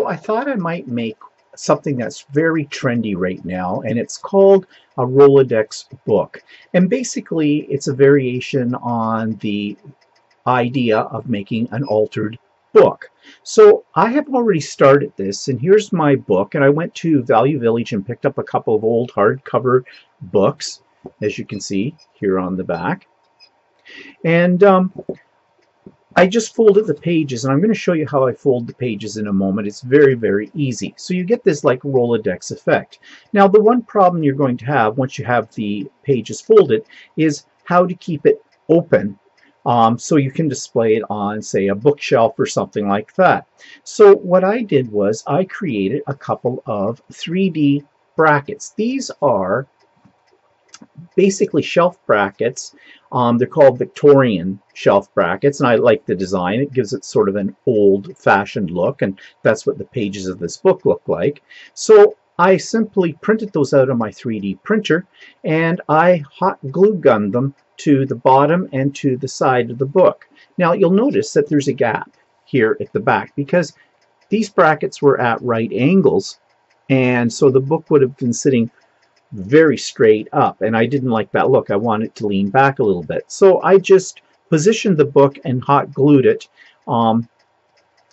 So I thought I might make something that's very trendy right now, and it's called a Rolodex book. And basically, it's a variation on the idea of making an altered book. So I have already started this, and here's my book. And I went to Value Village and picked up a couple of old hardcover books, as you can see here on the back. And I just folded the pages, and I'm going to show you how I fold the pages in a moment. It's very, very easy. So you get this like Rolodex effect. Now, the one problem you're going to have once you have the pages folded is how to keep it open so you can display it on, say, a bookshelf or something like that. So what I did was I created a couple of 3D brackets. These are basically shelf brackets. They're called Victorian shelf brackets, and I like the design. It gives it sort of an old-fashioned look, and that's what the pages of this book look like. So I simply printed those out on my 3D printer, and I hot glue gunned them to the bottom and to the side of the book. Now you'll notice that there's a gap here at the back because these brackets were at right angles, and so the book would have been sitting very straight up, and I didn't like that look. I wanted it to lean back a little bit. So I just positioned the book and hot glued it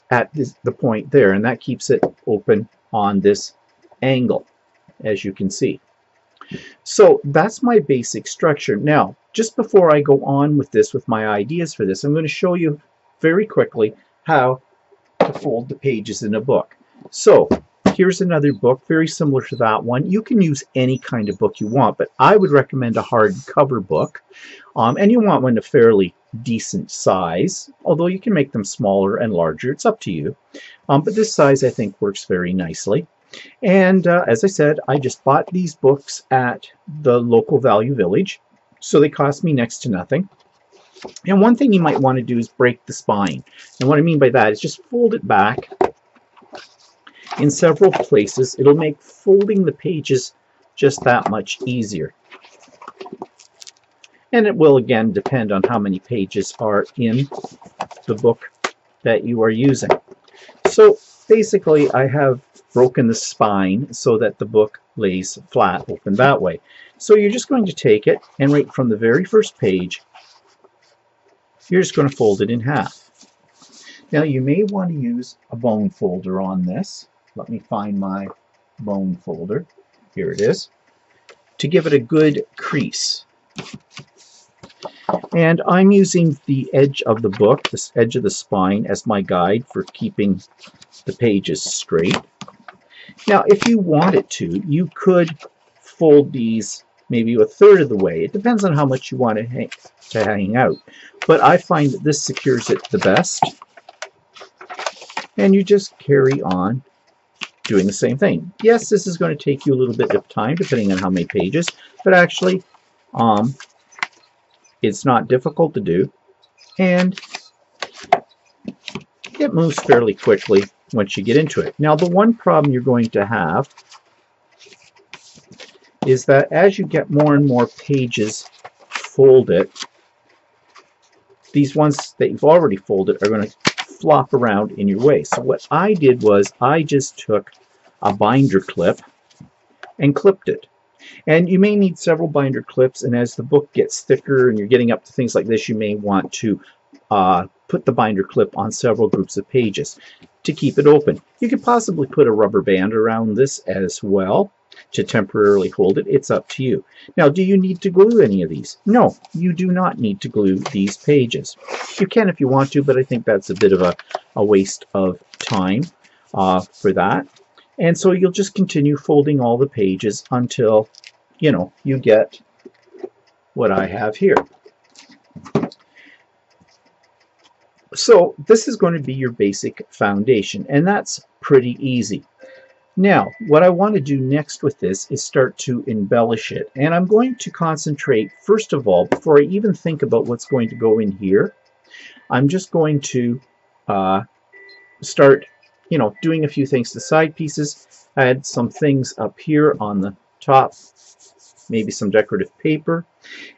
at the point there, and that keeps it open on this angle, as you can see. So that's my basic structure. Now, just before I go on with this, with my ideas for this, I'm going to show you very quickly how to fold the pages in a book. So here's another book, very similar to that one. You can use any kind of book you want, but I would recommend a hardcover book. And you want one a fairly decent size, although you can make them smaller and larger. It's up to you. But this size, I think, works very nicely. And as I said, I just bought these books at the local Value Village, so they cost me next to nothing. And one thing you might want to do is break the spine. And what I mean by that is just fold it back in several places. It'll make folding the pages just that much easier. And it will again depend on how many pages are in the book that you are using. So basically I have broken the spine so that the book lays flat open that way. So you're just going to take it, and right from the very first page you're just going to fold it in half. Now you may want to use a bone folder on this. Let me find my bone folder. Here it is. To give it a good crease. And I'm using the edge of the book, this edge of the spine, as my guide for keeping the pages straight. Now, if you wanted to, you could fold these maybe a third of the way. It depends on how much you want to hang out. But I find that this secures it the best. And you just carry on doing the same thing. Yes, this is going to take you a little bit of time depending on how many pages, but actually it's not difficult to do, and it moves fairly quickly once you get into it. Now, the one problem you're going to have is that as you get more and more pages folded, these ones that you've already folded are going to flop around in your way. So what I did was I just took a binder clip and clipped it. And you may need several binder clips, and as the book gets thicker and you're getting up to things like this, you may want to put the binder clip on several groups of pages to keep it open. You could possibly put a rubber band around this as well to temporarily hold it. It's up to you. Now, do you need to glue any of these? No, you do not need to glue these pages. You can if you want to, but I think that's a bit of a waste of time for that. And so you'll just continue folding all the pages until, you know, you get what I have here. So this is going to be your basic foundation, and that's pretty easy. Now, what I want to do next with this is start to embellish it. And I'm going to concentrate, first of all, before I even think about what's going to go in here, I'm just going to start, you know, doing a few things to side pieces, add some things up here on the top, maybe some decorative paper.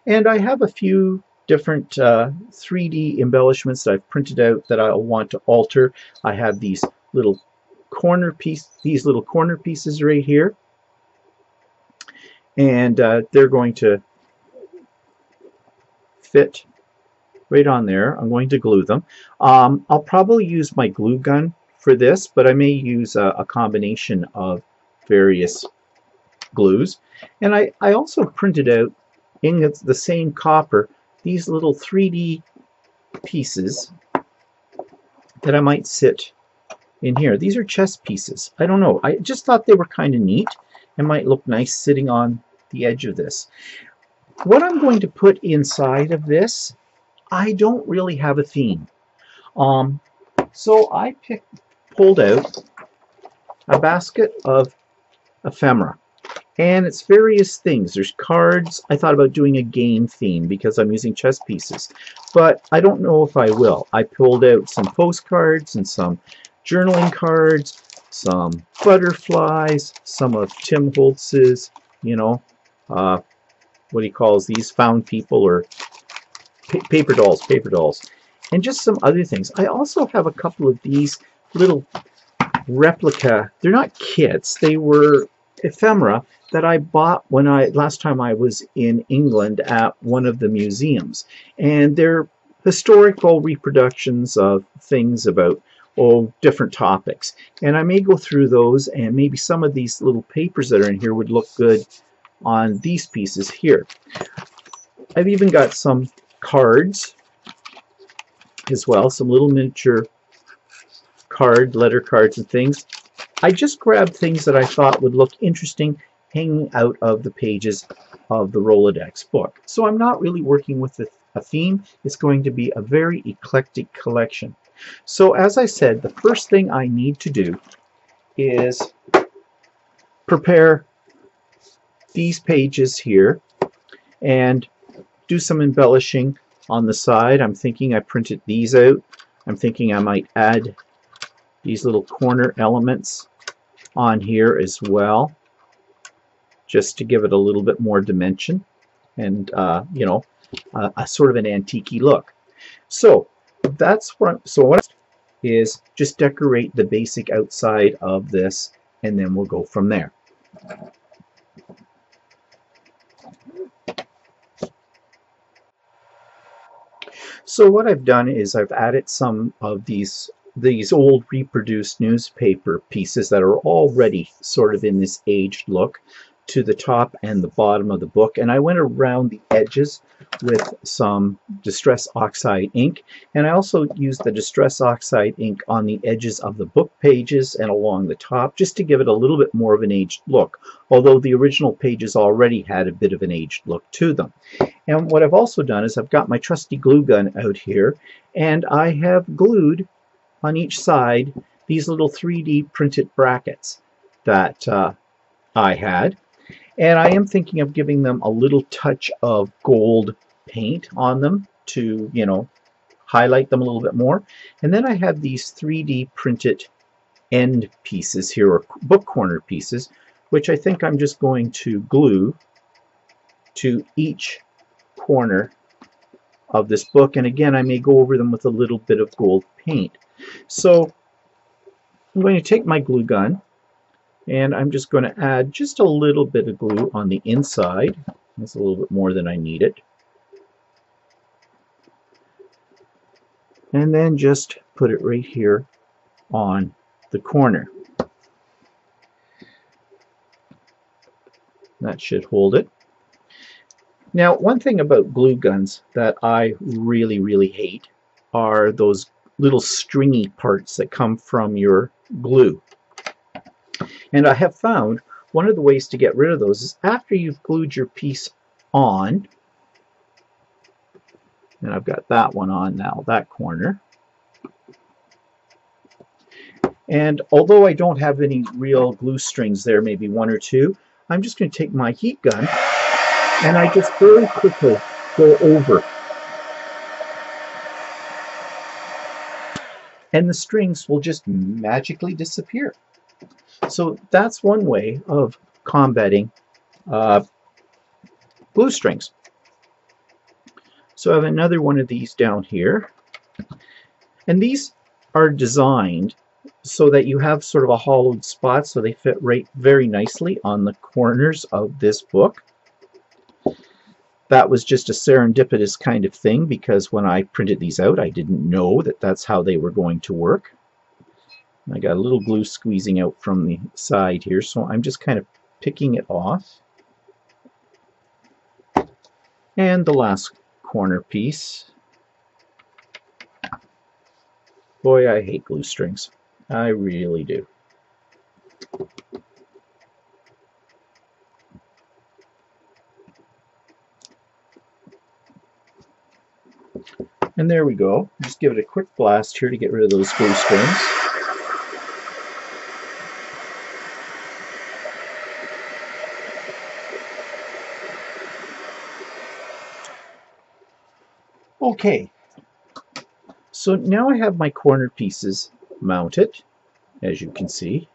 And I have a few different 3D embellishments that I've printed out that I'll want to alter. I have these little corner piece, these little corner pieces right here, and they're going to fit right on there. I'm going to glue them. I'll probably use my glue gun for this, but I may use a combination of various glues. And I also printed out in the same copper these little 3D pieces that I might sit in here. These are chess pieces. I don't know. I just thought they were kind of neat and might look nice sitting on the edge of this. What I'm going to put inside of this, I don't really have a theme. So I pulled out a basket of ephemera, and it's various things. There's cards. I thought about doing a game theme because I'm using chess pieces, but I don't know if I will. I pulled out some postcards and some journaling cards, some butterflies, some of Tim Holtz's, you know, what he calls these, found people, or paper dolls, and just some other things. I also have a couple of these little replica, they're not kits, they were ephemera that I bought when last time I was in England at one of the museums, and they're historical reproductions of things about different topics, and I may go through those, and maybe some of these little papers that are in here would look good on these pieces here. I've even got some cards as well, some little miniature letter cards and things. I just grabbed things that I thought would look interesting hanging out of the pages of the Rolodex book. So I'm not really working with a theme. It's going to be a very eclectic collection. So as I said, the first thing I need to do is prepare these pages here and do some embellishing on the side. I'm thinking I printed these out. I'm thinking I might add these little corner elements on here as well, just to give it a little bit more dimension and you know, a sort of an antique-y look. So that's what is just decorate the basic outside of this, and then we'll go from there. So what I've done is I've added some of these old reproduced newspaper pieces that are already sort of in this aged look to the top and the bottom of the book, and I went around the edges with some Distress Oxide ink, and I also used the Distress Oxide ink on the edges of the book pages and along the top, just to give it a little bit more of an aged look, although the original pages already had a bit of an aged look to them. And what I've also done is I've got my trusty glue gun out here, and I have glued on each side these little 3D printed brackets that I had. And I am thinking of giving them a little touch of gold paint on them to, you know, highlight them a little bit more. And then I have these 3D printed end pieces here, or book corner pieces, which I think I'm just going to glue to each corner of this book. And again, I may go over them with a little bit of gold paint. So I'm going to take my glue gun, and I'm just going to add just a little bit of glue on the inside. That's a little bit more than I needed. And then just put it right here on the corner. That should hold it. Now, one thing about glue guns that I really, really hate are those little stringy parts that come from your glue. And I have found one of the ways to get rid of those is after you've glued your piece on, and I've got that one on now, that corner. And although I don't have any real glue strings there, maybe one or two, I'm just going to take my heat gun and I just very quickly go over. And the strings will just magically disappear. So that's one way of combating glue strings. So I have another one of these down here. And these are designed so that you have sort of a hollowed spot, so they fit right very nicely on the corners of this book. That was just a serendipitous kind of thing, because when I printed these out, I didn't know that that's how they were going to work. I got a little glue squeezing out from the side here, so I'm just kind of picking it off. And the last corner piece. Boy, I hate glue strings. I really do. And there we go. Just give it a quick blast here to get rid of those glue strings. Okay, so now I have my corner pieces mounted, as you can see.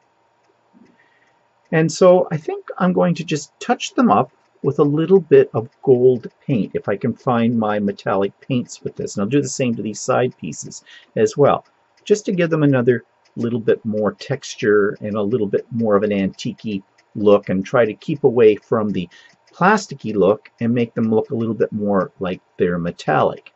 And so I think I'm going to just touch them up with a little bit of gold paint, if I can find my metallic paints with this. And I'll do the same to these side pieces as well, just to give them another little bit more texture and a little bit more of an antique-y look, and try to keep away from the plasticky look and make them look a little bit more like they're metallic.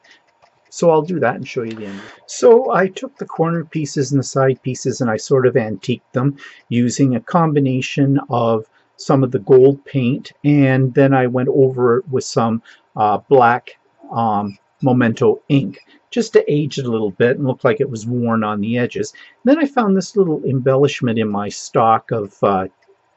So I'll do that and show you the end. So I took the corner pieces and the side pieces and I sort of antiqued them using a combination of some of the gold paint, and then I went over it with some black Memento ink, just to age it a little bit and look like it was worn on the edges. And then I found this little embellishment in my stock of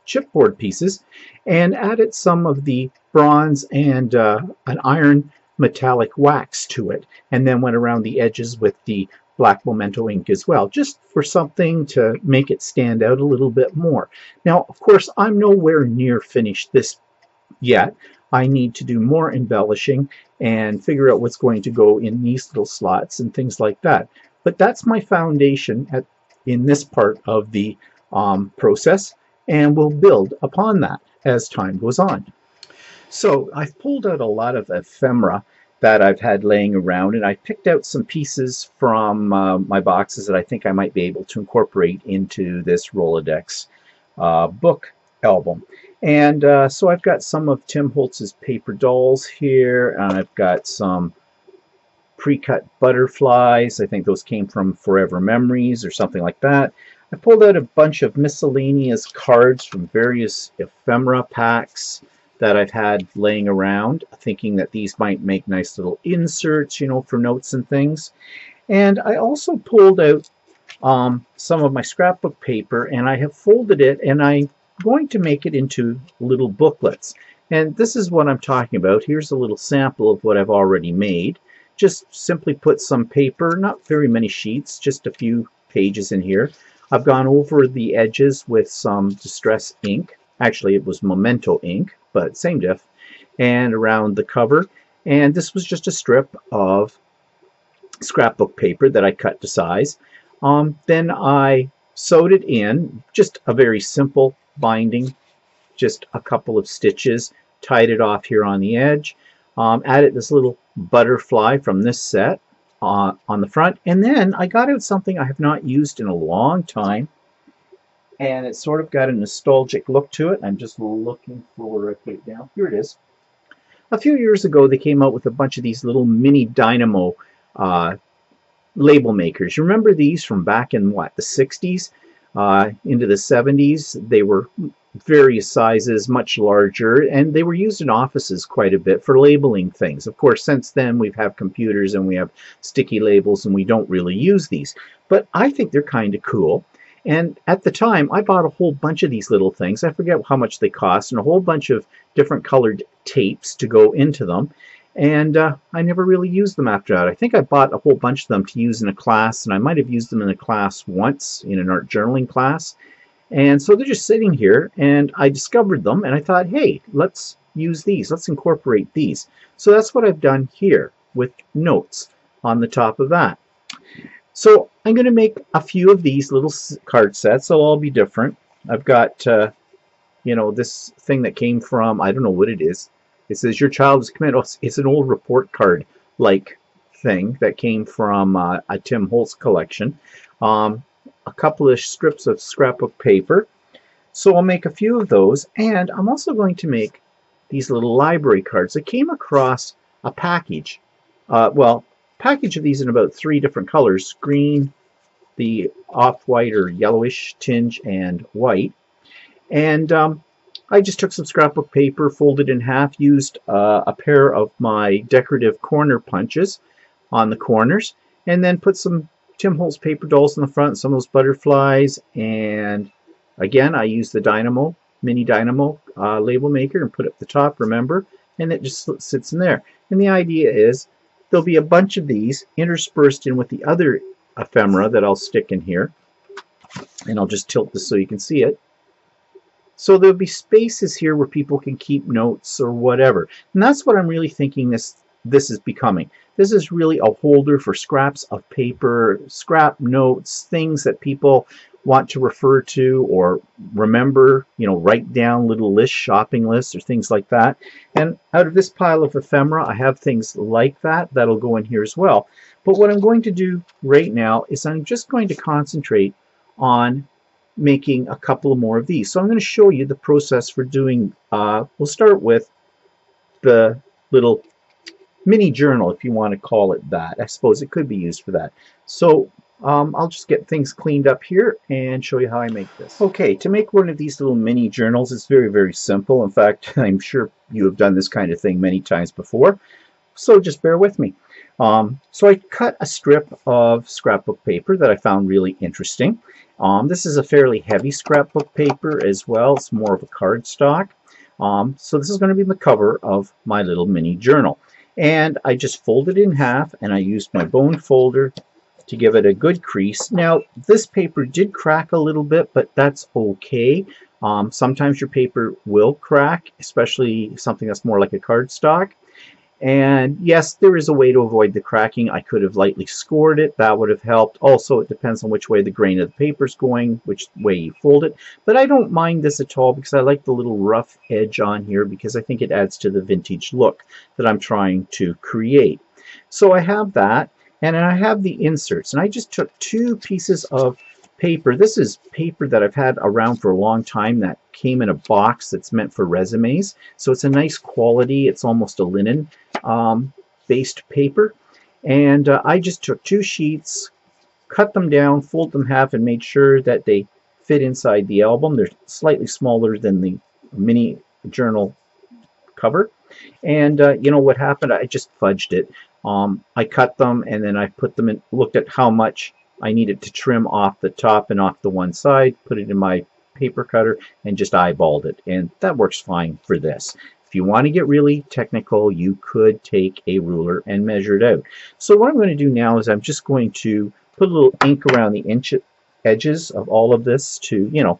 chipboard pieces and added some of the bronze and an iron metallic wax to it, and then went around the edges with the black Memento ink as well, just for something to make it stand out a little bit more. Now, of course, I'm nowhere near finished this yet. I need to do more embellishing and figure out what's going to go in these little slots and things like that. But that's my foundation in this part of the process, and we'll build upon that as time goes on. So I've pulled out a lot of ephemera that I've had laying around, and I picked out some pieces from my boxes that I think I might be able to incorporate into this Rolodex book album. And so I've got some of Tim Holtz's paper dolls here, and I've got some pre-cut butterflies. I think those came from Forever Memories or something like that. I pulled out a bunch of miscellaneous cards from various ephemera packs that I've had laying around, thinking that these might make nice little inserts, you know, for notes and things. And I also pulled out some of my scrapbook paper, and I have folded it, and I'm going to make it into little booklets. And this is what I'm talking about. Here's a little sample of what I've already made. Just simply put some paper, not very many sheets, just a few pages in here. I've gone over the edges with some distress ink. Actually, it was Memento ink, but same diff. And around the cover. And this was just a strip of scrapbook paper that I cut to size. Then I sewed it in, just a very simple binding, just a couple of stitches, tied it off here on the edge, added this little butterfly from this set on the front, and then I got out something I have not used in a long time, and it's sort of got a nostalgic look to it. I'm just looking for where I put it down. Here it is. A few years ago, they came out with a bunch of these little mini dynamo label makers. You remember these from back in, what, the 60s into the 70s? They were various sizes, much larger, and they were used in offices quite a bit for labeling things. Of course, since then, we have computers and we have sticky labels, and we don't really use these. But I think they're kind of cool. And at the time, I bought a whole bunch of these little things. I forget how much they cost, and a whole bunch of different colored tapes to go into them. And I never really used them after that. I think I bought a whole bunch of them to use in a class, and I might have used them in a class once, in an art journaling class. And so they're just sitting here, and I discovered them, and I thought, hey, let's use these. Let's incorporate these. So that's what I've done here with notes on the top of that. So I'm going to make a few of these little card sets. They'll all be different. I've got, you know, this thing that came from, I don't know what it is. It says, your child is committed. Oh, it's an old report card-like thing that came from a Tim Holtz collection. a couple of strips of scrapbook paper. So I'll make a few of those, and I'm also going to make these little library cards. I came across a package, package of these in about 3 different colors: green, the off-white or yellowish tinge, and white. And I just took some scrapbook paper, folded in half, used a pair of my decorative corner punches on the corners, and then put some Tim Holtz paper dolls in the front, some of those butterflies, and again I used the mini dynamo label maker and put it at the top, remember, and it just sits in there. And the idea is there'll be a bunch of these interspersed in with the other ephemera that I'll stick in here, and I'll just tilt this so you can see it. So there'll be spaces here where people can keep notes or whatever. And that's what I'm really thinking this is becoming. This is really a holder for scraps of paper, scrap notes, things that people want to refer to or remember, write down little lists, shopping lists, or things like that. And out of this pile of ephemera, I have things like that. That'll go in here as well. But what I'm going to do right now is I'm just going to concentrate on making a couple more of these. So I'm going to show you the process for doing, we'll start with the little mini journal, if you want to call it that. I suppose it could be used for that. So I'll just get things cleaned up here and show you how I make this. Okay, to make one of these little mini journals, it's very, very simple. In fact, I'm sure you have done this kind of thing many times before, so just bear with me. So I cut a strip of scrapbook paper that I found really interesting. This is a fairly heavy scrapbook paper as well. It's more of a cardstock. So this is going to be the cover of my little mini journal. And I just folded it in half, and I used my bone folder to give it a good crease. Now, this paper did crack a little bit, but that's okay. Sometimes your paper will crack, especially something that's more like a cardstock. And yes, there is a way to avoid the cracking. I could have lightly scored it. That would have helped. Also, it depends on which way the grain of the paper is going, which way you fold it. But I don't mind this at all because I like the little rough edge on here because I think it adds to the vintage look that I'm trying to create. So I have that, and then I have the inserts. And I just took 2 pieces of paper. This is paper that I've had around for a long time that came in a box that's meant for resumes. So it's a nice quality. It's almost a linen based paper. And I just took 2 sheets, cut them down, fold them half, and made sure that they fit inside the album. They're slightly smaller than the mini journal cover. And you know what happened? I just fudged it. I cut them, and then I put them in, looked at how much I needed to trim off the top and off the one side, put it in my paper cutter, and just eyeballed it. And that works fine for this. If you want to get really technical, you could take a ruler and measure it out. So what I'm going to do now is I'm just going to put a little ink around the edges of all of this to,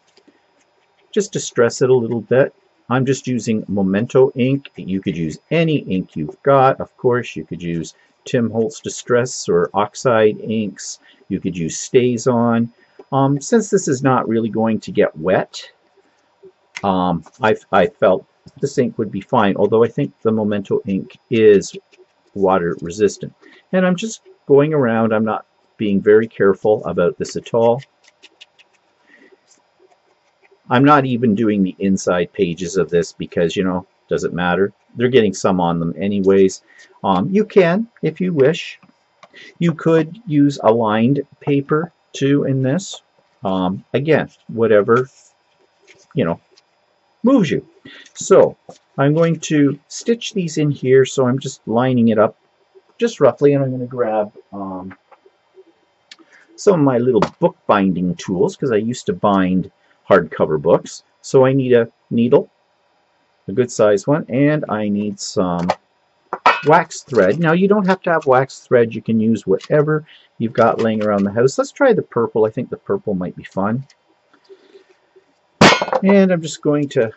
just to stress it a little bit. I'm just using Memento ink. You could use any ink you've got. Of course, you could use Tim Holtz Distress or Oxide inks. You could use StazOn. Since this is not really going to get wet, I felt this ink would be fine, although I think the Memento ink is water resistant. And I'm just going around. I'm not being very careful about this at all. I'm not even doing the inside pages of this because, doesn't matter. They're getting some on them anyways. You can, if you wish. You could use a lined paper too in this. Again, whatever, moves you. So I'm going to stitch these in here. So I'm just lining it up just roughly, and I'm going to grab some of my little book binding tools because I used to bind hardcover books. So I need a needle, a good size one, and I need some wax thread. Now you don't have to have wax thread. You can use whatever you've got laying around the house. Let's try the purple. I think the purple might be fun. And I'm just going to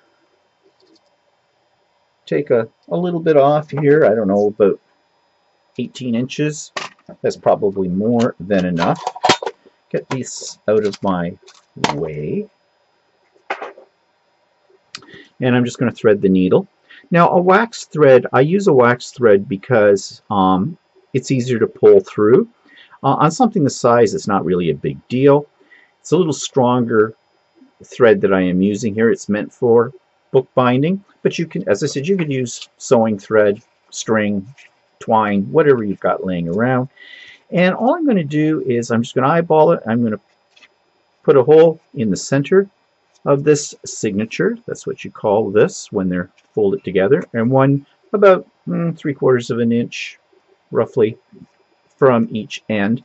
take a little bit off here. I don't know, about 18 inches. That's probably more than enough. Get these out of my way. And I'm just going to thread the needle. Now a wax thread, I use a wax thread because it's easier to pull through. On something this size, it's not really a big deal. It's a little stronger thread that I am using here. It's meant for bookbinding, but you can, as I said, you could use sewing thread, string, twine, whatever you've got laying around. And all I'm going to do is I'm just going to eyeball it. I'm going to put a hole in the center of this signature. That's what you call this when they're folded together, and one about 3/4 of an inch roughly from each end.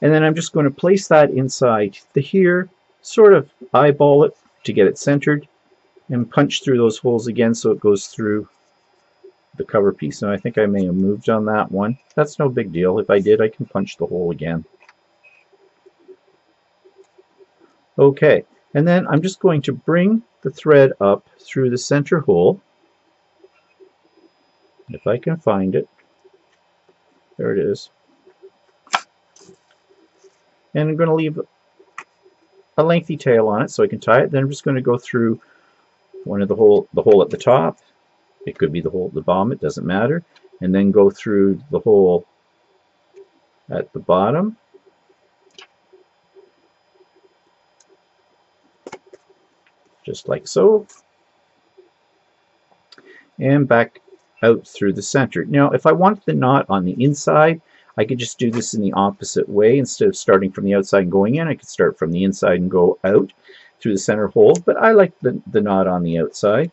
And then I'm just going to place that inside here, sort of eyeball it to get it centered, and punch through those holes again so it goes through the cover piece. And I think I may have moved on that one. That's no big deal. If I did, I can punch the hole again. Okay, and then I'm just going to bring the thread up through the center hole, if I can find it. There it is. And I'm going to leave a lengthy tail on it so I can tie it. Then I'm just going to go through one of the hole at the top. It could be the hole at the bottom, it doesn't matter. And then go through the hole at the bottom. Just like so. And back out through the center. Now, if I want the knot on the inside, I could just do this in the opposite way. Instead of starting from the outside and going in, I could start from the inside and go out through the center hole. But I like the knot on the outside.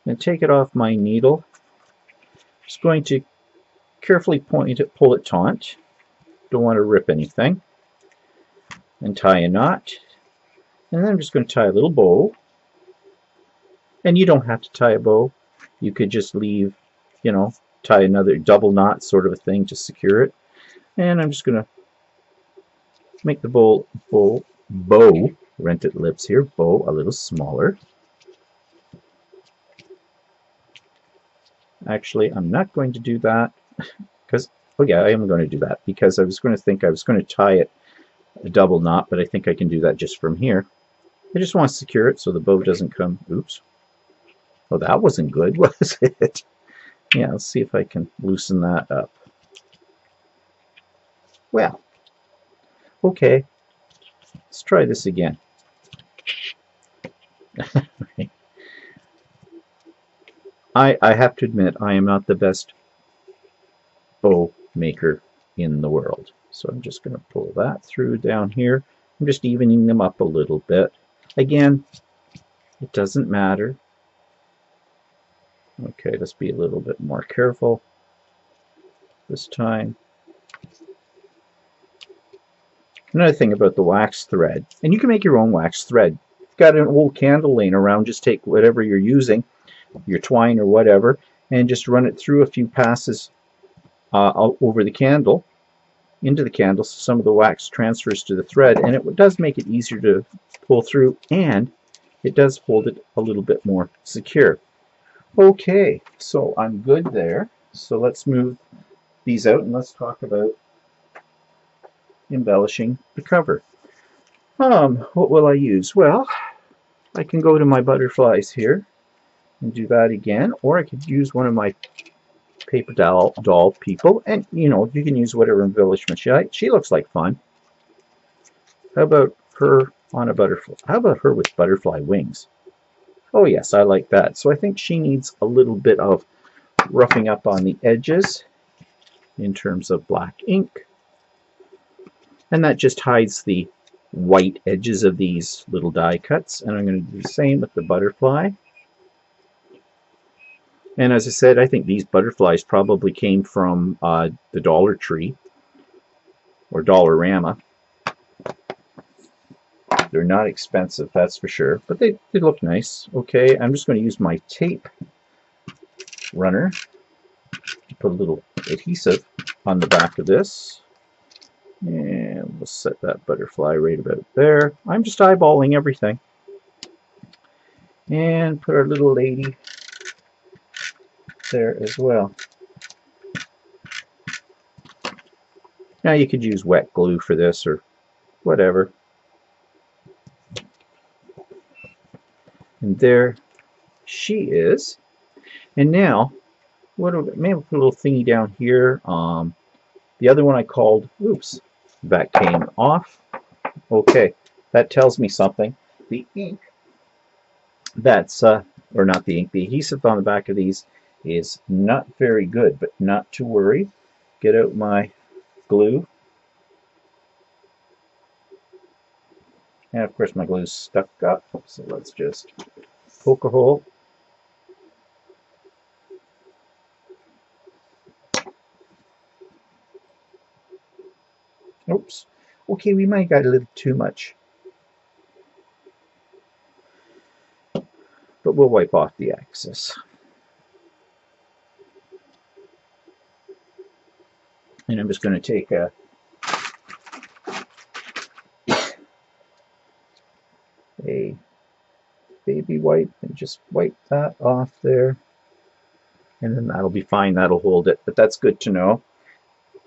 And take it off my needle. Just going to carefully pull it taut. Don't want to rip anything. And tie a knot. And then I'm just going to tie a little bow. And you don't have to tie a bow. You could just leave, tie another double knot sort of a thing to secure it. And I'm just going to make the bow, rented lips here, bow a little smaller. Actually, I'm not going to do that because, oh yeah, I am going to do that because I was going to tie it a double knot, but I think I can do that just from here. I just want to secure it so the bow doesn't come, oops. Oh, that wasn't good, was it? Yeah, let's see if I can loosen that up. Well, okay, let's try this again. I have to admit, I am not the best bow maker in the world. So I'm just going to pull that through down here. I'm just evening them up a little bit. Again, it doesn't matter. Okay, let's be a little bit more careful this time. Another thing about the wax thread, and you can make your own wax thread. If you've got an old candle laying around, just take whatever you're using, your twine or whatever, and just run it through a few passes over the candle, into the candle, so some of the wax transfers to the thread, and it does make it easier to pull through, and it does hold it a little bit more secure. Okay, so I'm good there. So let's move these out and let's talk about embellishing the cover. What will I use? Well, I can go to my butterflies here and do that again, or I could use one of my paper doll people, and you can use whatever embellishment you like. She looks like fun. How about her on a butterfly? How about her with butterfly wings? Oh yes, I like that. So I think she needs a little bit of roughing up on the edges in terms of black ink, and that just hides the white edges of these little die cuts. And I'm going to do the same with the butterfly. And as I said, I think these butterflies probably came from the Dollar Tree or Dollarama. They're not expensive, that's for sure, but they look nice. Okay, I'm just going to use my tape runner to put a little adhesive on the back of this. And we'll set that butterfly right about there. I'm just eyeballing everything. And put our little lady there as well. Now you could use wet glue for this or whatever. And there she is. And now, maybe put a little thingy down here. The other one I called, oops, that came off. Okay, that tells me something. The ink that's, or not the ink, the adhesive on the back of these is not very good, but not to worry. Get out my glue. And of course my glue's stuck up, so let's just poke a hole. Oops. Okay, we might have got a little too much. But we'll wipe off the excess. And I'm just going to take a baby wipe and just wipe that off there. And then that'll be fine, that'll hold it. But that's good to know.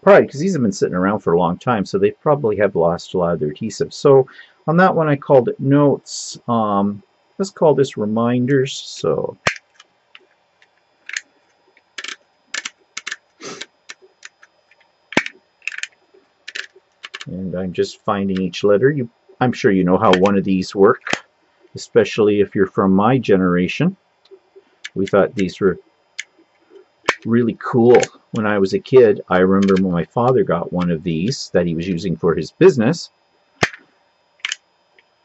Probably because these have been sitting around for a long time, so they probably have lost a lot of their adhesive. So on that one I called it notes. Let's call this reminders. So and I'm just finding each letter. I'm sure you know how one of these work, especially if you're from my generation. We thought these were really cool when I was a kid. I remember when my father got one of these that he was using for his business,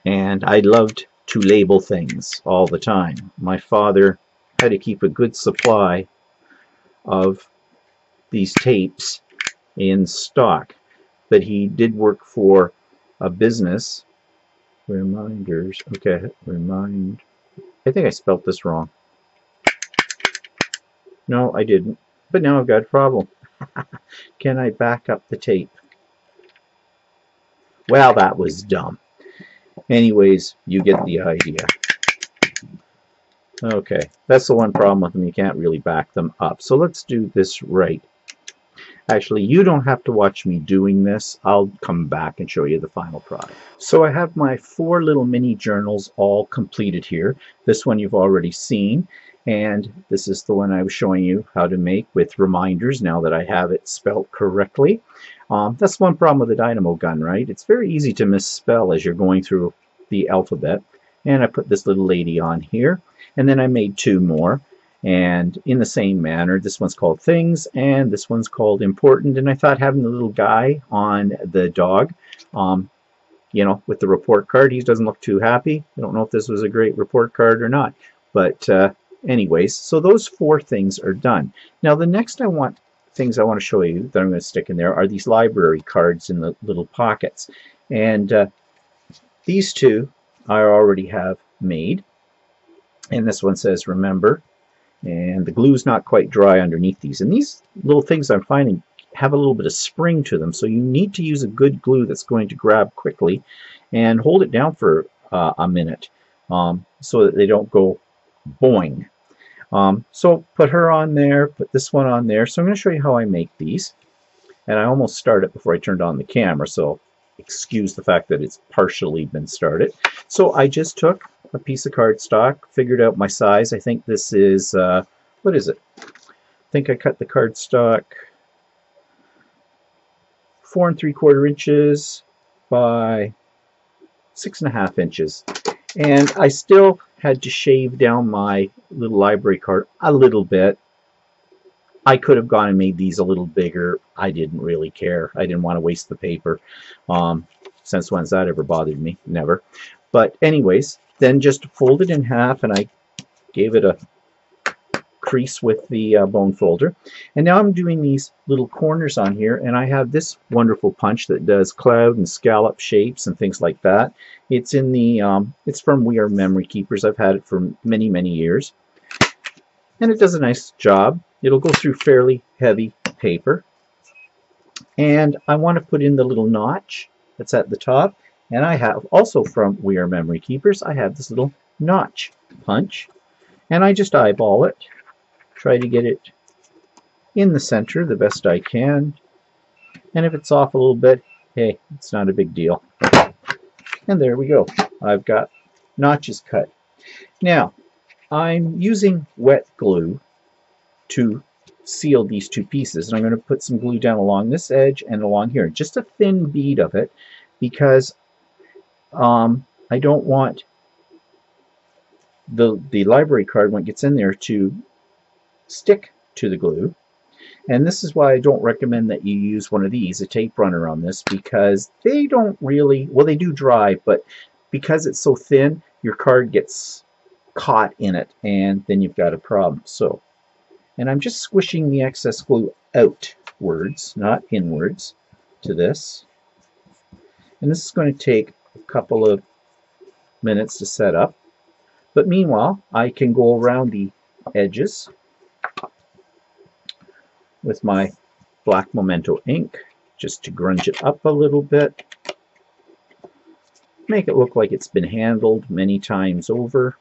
and I loved to label things all the time. My father had to keep a good supply of these tapes in stock, but he did work for a business. Reminders. Okay, remind. I think I spelt this wrong. No, I didn't. But now I've got a problem. Can I back up the tape? Well, that was dumb. Anyways, you get the idea. Okay, that's the one problem with them. You can't really back them up. So let's do this right. Actually, you don't have to watch me doing this. I'll come back and show you the final product. So I have my 4 little mini journals all completed here. This one you've already seen. And this is the one I was showing you how to make with reminders now that I have it spelled correctly. That's one problem with a dynamo gun, right? It's very easy to misspell as you're going through the alphabet. And I put this little lady on here. And then I made 2 more. And in the same manner, this one's called Things, and this one's called Important. And I thought having the little guy on the dog, you know, with the report card, he doesn't look too happy. I don't know if this was a great report card or not. But anyways, so those 4 things are done. Now the next things I want to show you that I'm going to stick in there are these library cards in the little pockets. And these 2 I already have made. And this one says remember. And the glue's not quite dry underneath these. And these little things I'm finding have a little bit of spring to them. So you need to use a good glue that's going to grab quickly and hold it down for a minute so that they don't go boing. So put her on there, put this one on there. So I'm going to show you how I make these. And I almost started before I turned on the camera, so excuse the fact that it's partially been started. So I just took a piece of cardstock, figured out my size. I think this is, what is it? I think I cut the cardstock 4 3/4 inches by 6.5 inches. And I still had to shave down my little library card a little bit. I could have gone and made these a little bigger. I didn't really care. I didn't want to waste the paper. Since when's that ever bothered me? Never. But anyways, then just fold it in half, and I gave it a crease with the bone folder. And now I'm doing these little corners on here, and I have this wonderful punch that does cloud and scallop shapes and things like that. It's in the it's from We Are Memory Keepers. I've had it for many, many years. And it does a nice job. It'll go through fairly heavy paper. And I want to put in the little notch that's at the top. And I have also from We Are Memory Keepers, I have this little notch punch. And I just eyeball it. Try to get it in the center the best I can. And if it's off a little bit, hey, it's not a big deal. And there we go. I've got notches cut. Now, I'm using wet glue to seal these 2 pieces. And I'm going to put some glue down along this edge and along here. Just a thin bead of it, because I don't want the library card, when it gets in there, to stick to the glue. And this is why I don't recommend that you use one of these, a tape runner on this, because they don't really, well, they do dry, but because it's so thin, your card gets caught in it, and then you've got a problem. So, and I'm just squishing the excess glue outwards, not inwards, to this. And this is going to take a couple of minutes to set up. But meanwhile, I can go around the edges with my black Memento ink just to grunge it up a little bit. Make it look like it's been handled many times over.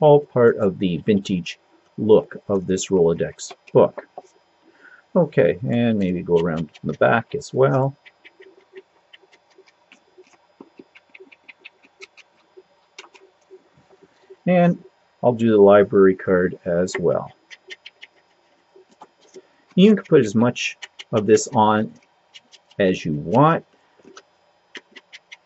All part of the vintage look of this Rolodex book. Okay, and maybe go around the back as well. And I'll do the library card as well. You can put as much of this on as you want.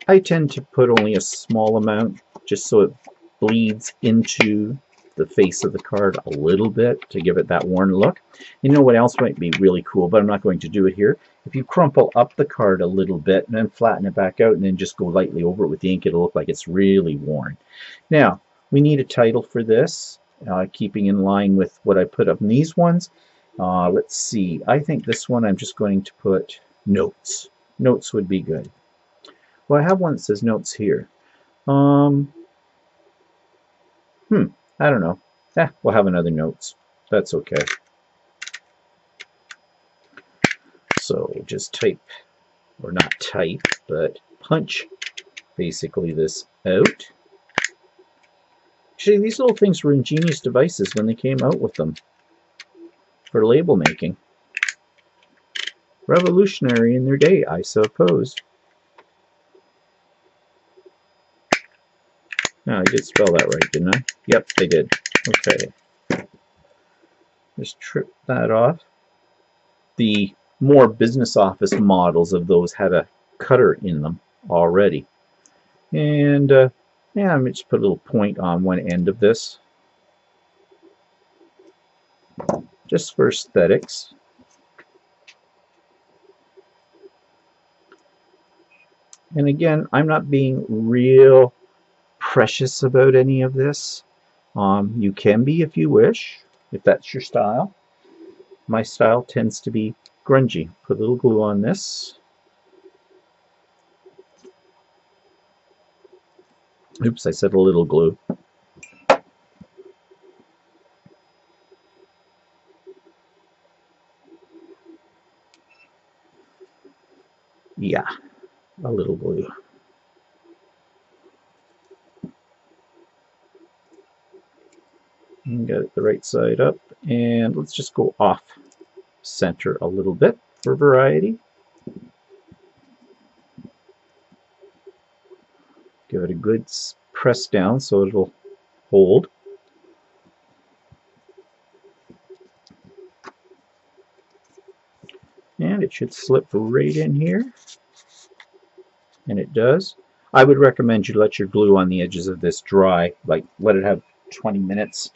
I tend to put only a small amount just so it bleeds into the face of the card a little bit to give it that worn look. You know what else might be really cool, but I'm not going to do it here. If you crumple up the card a little bit and then flatten it back out and then just go lightly over it with the ink, it'll look like it's really worn. Now, we need a title for this, keeping in line with what I put up in these ones. Let's see, I think this one I'm just going to put notes. Notes would be good. Well, I have one that says notes here. I don't know. We'll have another notes. That's okay. So just type, or not type, but punch basically this out. Actually, these little things were ingenious devices when they came out with them for label making. Revolutionary in their day, I suppose. No, I did spell that right, didn't I? Yep, I did. Okay. Just trip that off. The more business office models of those had a cutter in them already. And yeah, I'm just put a little point on one end of this, just for aesthetics. And again, I'm not being real precious about any of this. You can be if you wish, if that's your style. My style tends to be grungy. Put a little glue on this. Oops, I said a little glue. Yeah, a little glue. And get it the right side up, and let's just go off center a little bit for variety. Give it a good press down so it'll hold. And it should slip right in here. And it does. I would recommend you let your glue on the edges of this dry, like let it have 20 minutes,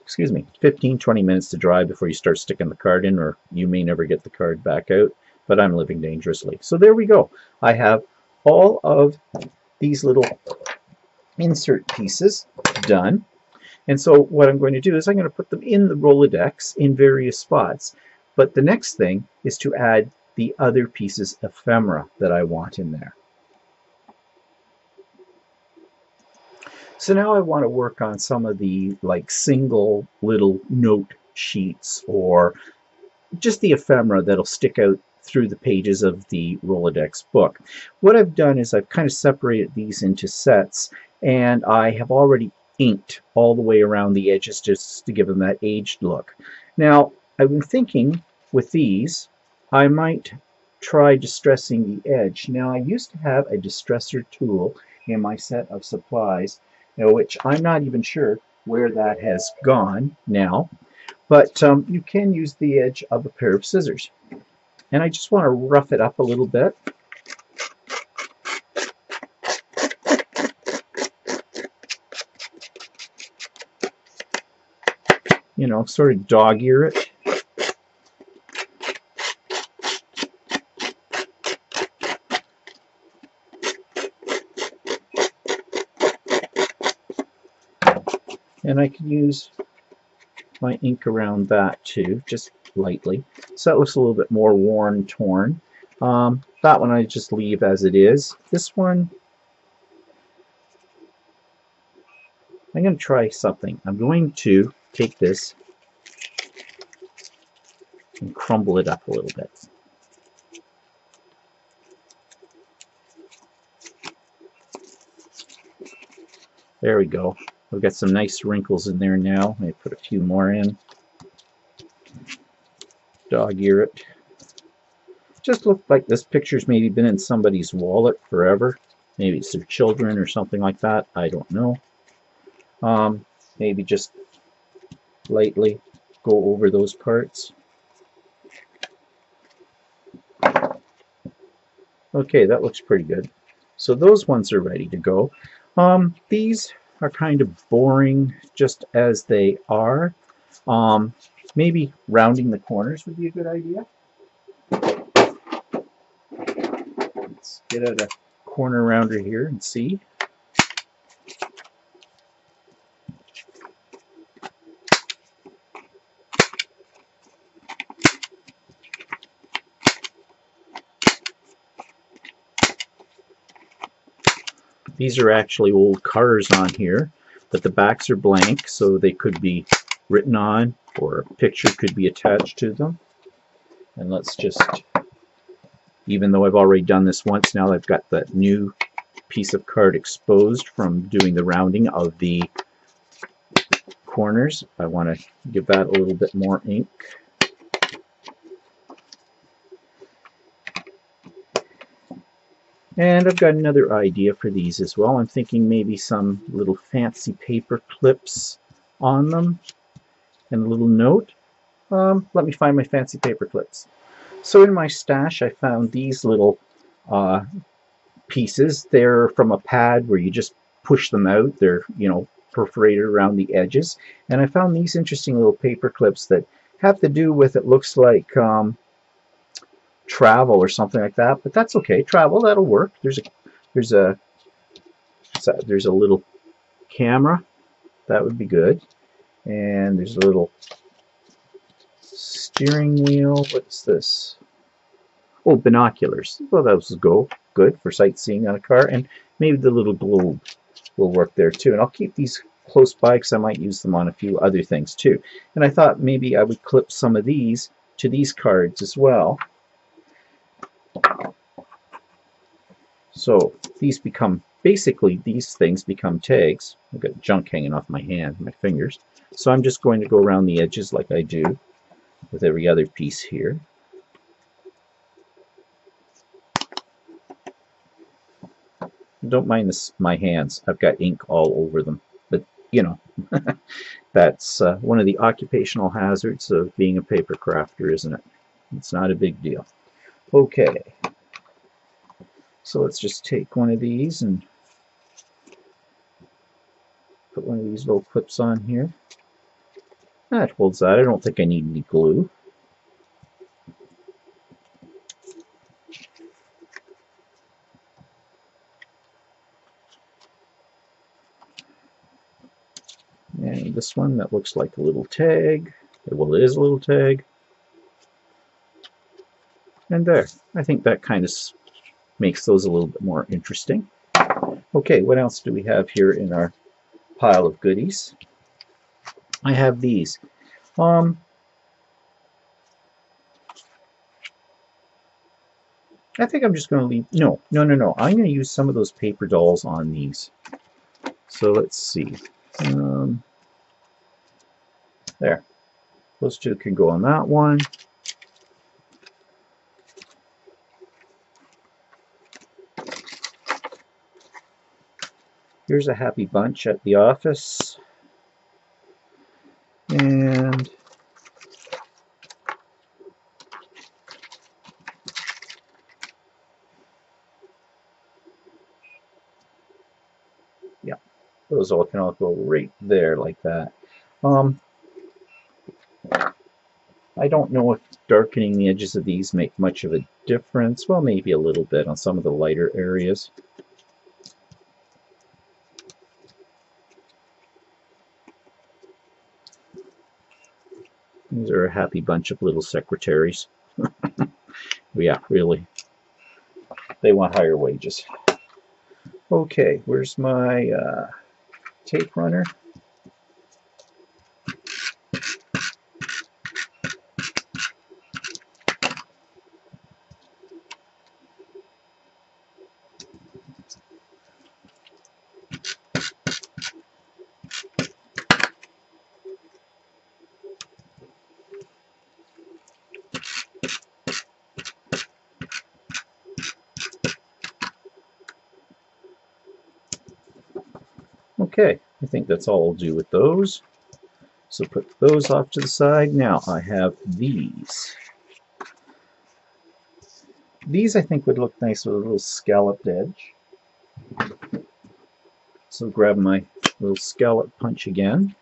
excuse me, 15-20 minutes to dry before you start sticking the card in, or you may never get the card back out, but I'm living dangerously. So there we go. I have all of these little insert pieces done. And so what I'm going to do is I'm going to put them in the Rolodex in various spots. But the next thing is to add the other pieces of ephemera that I want in there. So now I want to work on some of the like single little note sheets, or just the ephemera that'll stick out through the pages of the Rolodex book. What I've done is I've kind of separated these into sets, and I have already inked all the way around the edges just to give them that aged look. Now, I've been thinking with these, I might try distressing the edge. Now, I used to have a distressor tool in my set of supplies, which I'm not even sure where that has gone now, but you can use the edge of a pair of scissors. And I just want to rough it up a little bit. you know, sort of dog-ear it. And I can use my ink around that too, just lightly. So that looks a little bit more worn, torn. That one I just leave as it is. This one, I'm going to try something. I'm going to take this and crumble it up a little bit. There we go. We've got some nice wrinkles in there now. Let me put a few more in. Dog-ear it. Just looked like this picture's maybe been in somebody's wallet forever. Maybe it's their children or something like that. I don't know. Maybe just lightly go over those parts. Okay, that looks pretty good. So those ones are ready to go. These are kind of boring just as they are. Maybe rounding the corners would be a good idea. Let's get out a corner rounder here and see. These are actually old cars on here, but the backs are blank, so they could be written on, or a picture could be attached to them. And let's just, even though I've already done this once, now I've got that new piece of card exposed from doing the rounding of the corners. I want to give that a little bit more ink. And I've got another idea for these as well. I'm thinking maybe some little fancy paper clips on them and a little note. Let me find my fancy paper clips. So in my stash I found these little pieces. They're from a pad where you just push them out. They're, you know, perforated around the edges. And I found these interesting little paper clips that have to do with, it looks like travel or something like that, but that's okay. Travel, that'll work. There's a little camera, that would be good, and there's a little steering wheel. What's this? Oh, binoculars. Well, those will go good for sightseeing on a car, and maybe the little globe will work there too. And I'll keep these close by because I might use them on a few other things too. And I thought maybe I would clip some of these to these cards as well. So these become, basically these things become tags. I've got junk hanging off my hand, my fingers. So I'm just going to go around the edges like I do with every other piece here. Don't mind this, my hands. I've got ink all over them. But, you know, that's one of the occupational hazards of being a paper crafter, isn't it? It's not a big deal. Okay. So let's just take one of these and put one of these little clips on here. That holds that. I don't think I need any glue. And this one, that looks like a little tag. Well, it is a little tag. And there. I think that kind of makes those a little bit more interesting. Okay, what else do we have here in our pile of goodies? I have these. I think I'm just going to leave... No. I'm going to use some of those paper dolls on these. So let's see. There. Those two can go on that one. Here's a happy bunch at the office. And yeah, those all can all go right there like that. I don't know if darkening the edges of these make much of a difference. Well, maybe a little bit on some of the lighter areas. These are a happy bunch of little secretaries. Yeah, really. They want higher wages. Okay, where's my tape runner? Okay, I think that's all I'll do with those. So put those off to the side. Now I have these. These I think would look nice with a little scalloped edge. So grab my little scallop punch again.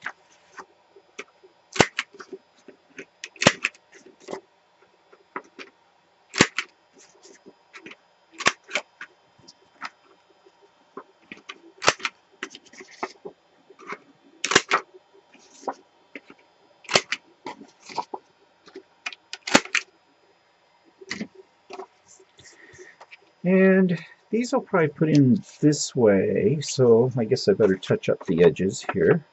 And these I'll probably put in this way, so I guess I better touch up the edges here.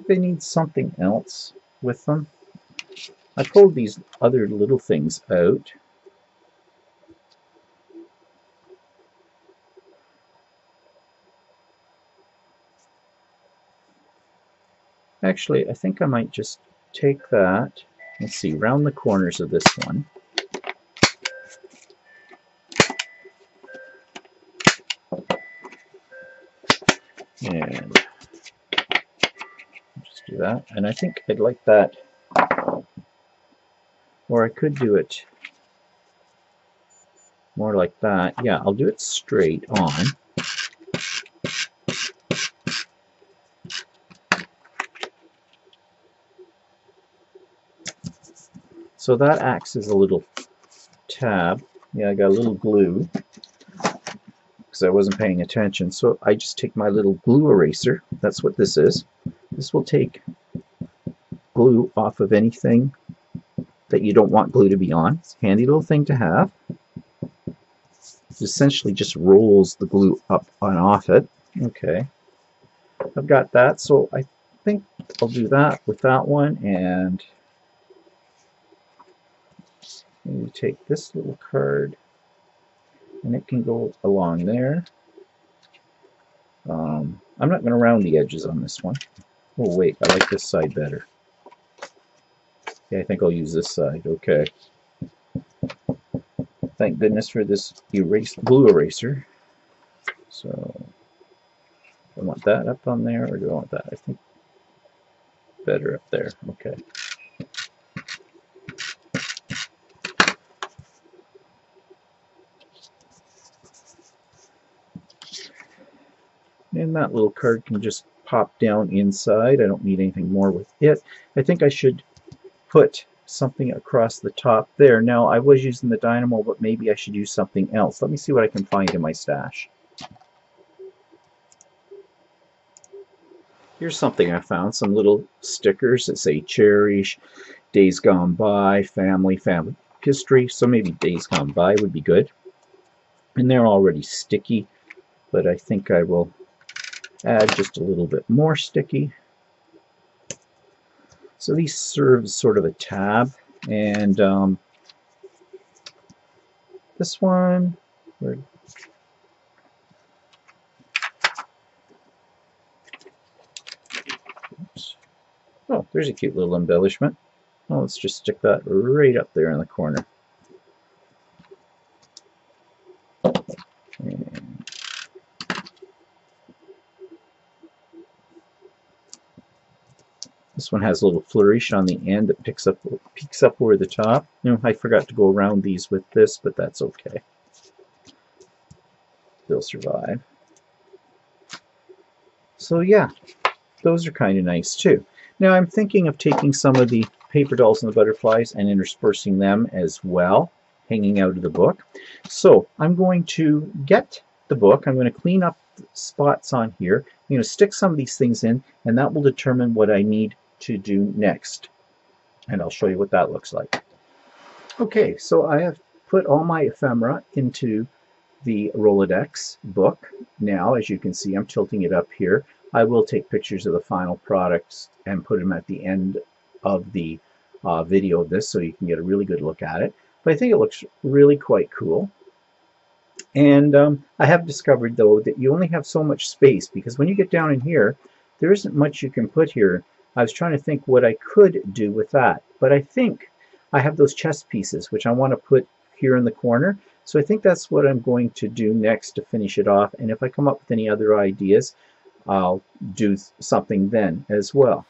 They need something else with them. I pulled these other little things out. Actually, I think I might just take that, let's see, round the corners of this one. And just do that. And I think I'd like that, or I could do it more like that. Yeah, I'll do it straight on. So that acts as a little tab. Yeah, I got a little glue because I wasn't paying attention. So I just take my little glue eraser. That's what this is. This will take glue off of anything that you don't want glue to be on. It's a handy little thing to have. It essentially just rolls the glue up and off it. Okay, I've got that, so I think I'll do that with that one, and maybe take this little card, and it can go along there. I'm not going to round the edges on this one. Oh wait, I like this side better. Yeah, I think I'll use this side. Okay. Thank goodness for this glue eraser. So, do I want that up on there, or do I want that? I think better up there. Okay. And that little card can just pop down inside. I don't need anything more with it. I think I should put something across the top there. Now, I was using the dynamo, but maybe I should use something else. Let me see what I can find in my stash. Here's something I found, some little stickers that say cherish, days gone by, family history. So maybe days gone by would be good. And they're already sticky, but I think I will add just a little bit more sticky. So these serve as sort of a tab, and this one, oops. Oh, there's a cute little embellishment. Well, let's just stick that right up there in the corner. And this This one has a little flourish on the end that peeks up over the top. I forgot to go around these with this, but that's okay. They'll survive. So yeah, those are kind of nice too. Now I'm thinking of taking some of the paper dolls and the butterflies and interspersing them as well, hanging out of the book. So I'm going to get the book. I'm going to clean up the spots on here. I'm going to stick some of these things in, and that will determine what I need to do next. And I'll show you what that looks like. Okay, so I have put all my ephemera into the Rolodex book. Now, as you can see, I'm tilting it up here. I will take pictures of the final products and put them at the end of the video of this so you can get a really good look at it. But I think it looks really quite cool. And I have discovered, though, that you only have so much space, because when you get down in here, there isn't much you can put here. I was trying to think what I could do with that. But I think I have those chess pieces, which I want to put here in the corner. So I think that's what I'm going to do next to finish it off. And if I come up with any other ideas, I'll do something then as well.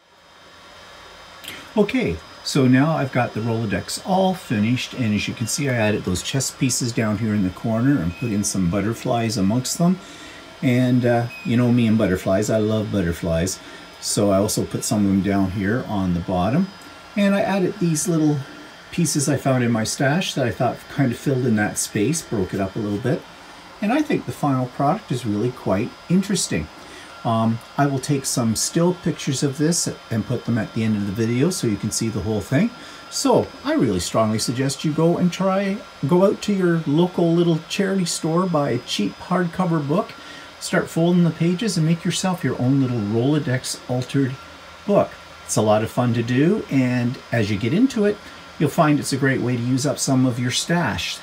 Okay, so now I've got the Rolodex all finished, and as you can see, I added those chess pieces down here in the corner and put in some butterflies amongst them. And you know me and butterflies, I love butterflies. So I also put some of them down here on the bottom. And I added these little pieces I found in my stash that I thought kind of filled in that space, broke it up a little bit. And I think the final product is really quite interesting. I will take some still pictures of this and put them at the end of the video so you can see the whole thing. So I really strongly suggest you go out to your local little charity store, buy a cheap hardcover book, start folding the pages, and make yourself your own little Rolodex altered book. It's a lot of fun to do, and as you get into it, you'll find it's a great way to use up some of your stash.